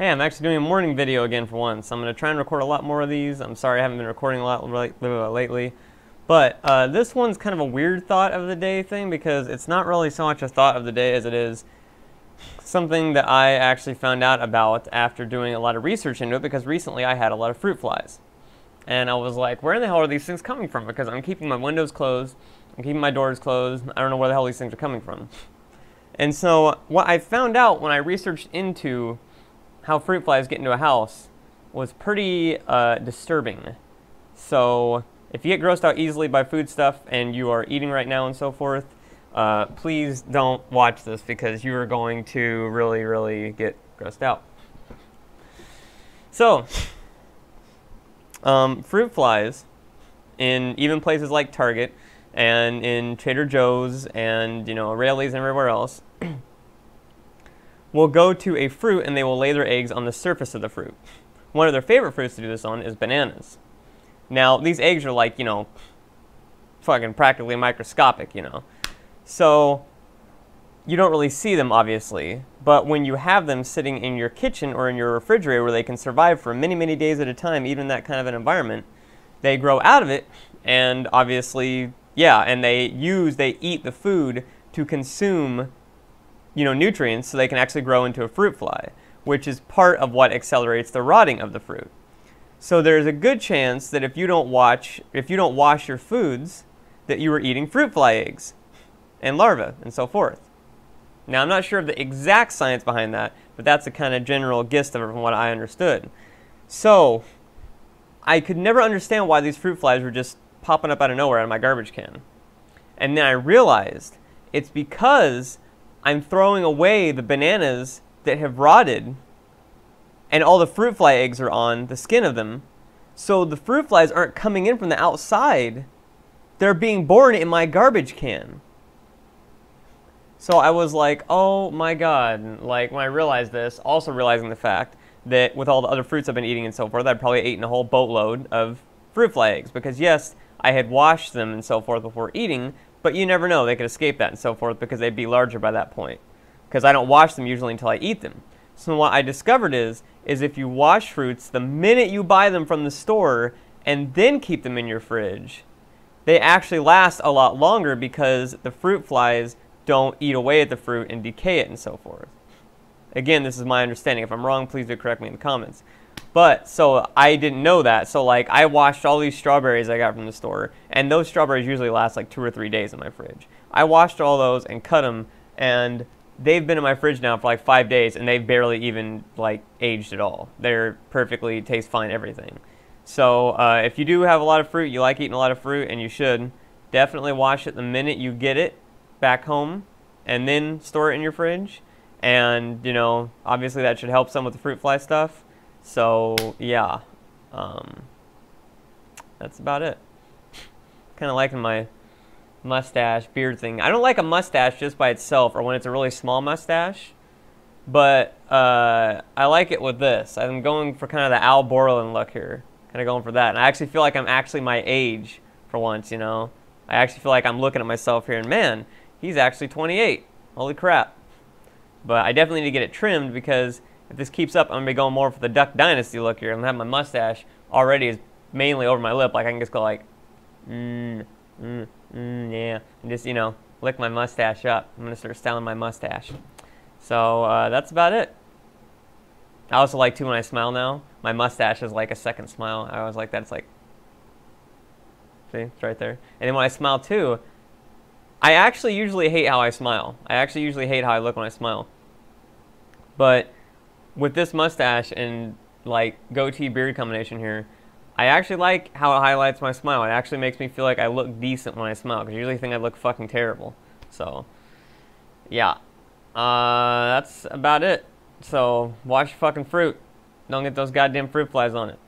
Hey, I'm actually doing a morning video again for once. I'm going to try and record a lot more of these. I'm sorry I haven't been recording a lot lately. But this one's kind of a weird thought of the day thing because it's not really so much a thought of the day as it is something that I actually found out about after doing a lot of research into it, because recently I had a lot of fruit flies. And I was like, where in the hell are these things coming from? Because I'm keeping my windows closed, I'm keeping my doors closed, I don't know where the hell these things are coming from. And so what I found out when I researched into how fruit flies get into a house was pretty disturbing. So if you get grossed out easily by food stuff and you are eating right now and so forth, please don't watch this because you are going to really get grossed out. So, fruit flies in even places like Target and in Trader Joe's and, you know, Raley's and everywhere else will go to a fruit and they will lay their eggs on the surface of the fruit. One of their favorite fruits to do this on is bananas. Now, these eggs are like, you know, fucking practically microscopic, you know. So, you don't really see them, obviously. But when you have them sitting in your kitchen or in your refrigerator where they can survive for many days at a time, even in that kind of an environment, they grow out of it. And obviously, yeah, and they eat the food to consume, you know, nutrients so they can actually grow into a fruit fly, which is part of what accelerates the rotting of the fruit. So there's a good chance that if you don't wash your foods, that you are eating fruit fly eggs and larvae and so forth. Now, I'm not sure of the exact science behind that, but that's the kind of general gist of it from what I understood. So I could never understand why these fruit flies were just popping up out of nowhere out of my garbage can. And then I realized it's because I'm throwing away the bananas that have rotted and all the fruit fly eggs are on the skin of them. So the fruit flies aren't coming in from the outside. They're being born in my garbage can. So I was like, oh my God. Like, when I realized this, also realizing the fact that with all the other fruits I've been eating and so forth, I'd probably eaten a whole boatload of fruit fly eggs. Because yes, I had washed them and so forth before eating, but you never know, they could escape that and so forth because they'd be larger by that point. Because I don't wash them usually until I eat them. So what I discovered is if you wash fruits the minute you buy them from the store and then keep them in your fridge, they actually last a lot longer because the fruit flies don't eat away at the fruit and decay it and so forth. Again, this is my understanding. If I'm wrong, please do correct me in the comments. But, so I didn't know that. So, like, I washed all these strawberries I got from the store, and those strawberries usually last like 2 or 3 days in my fridge. I washed all those and cut them, and they've been in my fridge now for like 5 days, and they've barely even, like, aged at all. They're perfectly, taste fine, everything. So, if you do have a lot of fruit, you like eating a lot of fruit, and you should, definitely wash it the minute you get it back home, and then store it in your fridge. And, you know, obviously that should help some with the fruit fly stuff. So, yeah, that's about it. Kind of liking my mustache, beard thing. I don't like a mustache just by itself or when it's a really small mustache, but I like it with this. I'm going for kind of the Al Borland look here, kind of going for that. And I actually feel like I'm actually my age for once, you know. I actually feel like I'm looking at myself here and, man, he's actually 28. Holy crap. But I definitely need to get it trimmed because if this keeps up, I'm going to be going more for the Duck Dynasty look here. I'm going to have my mustache already is mainly over my lip. Like, I can just go like, yeah. And just, you know, lick my mustache up. I'm going to start styling my mustache. So, that's about it. I also like, too, when I smile now, my mustache is like a second smile. I always like that. It's like, see? It's right there. And then when I smile, too, I actually usually hate how I smile. I actually usually hate how I look when I smile. But with this mustache and like goatee beard combination here, I actually like how it highlights my smile. It actually makes me feel like I look decent when I smile, because I usually think I look fucking terrible. So, yeah. That's about it. So, wash your fucking fruit. Don't get those goddamn fruit flies on it.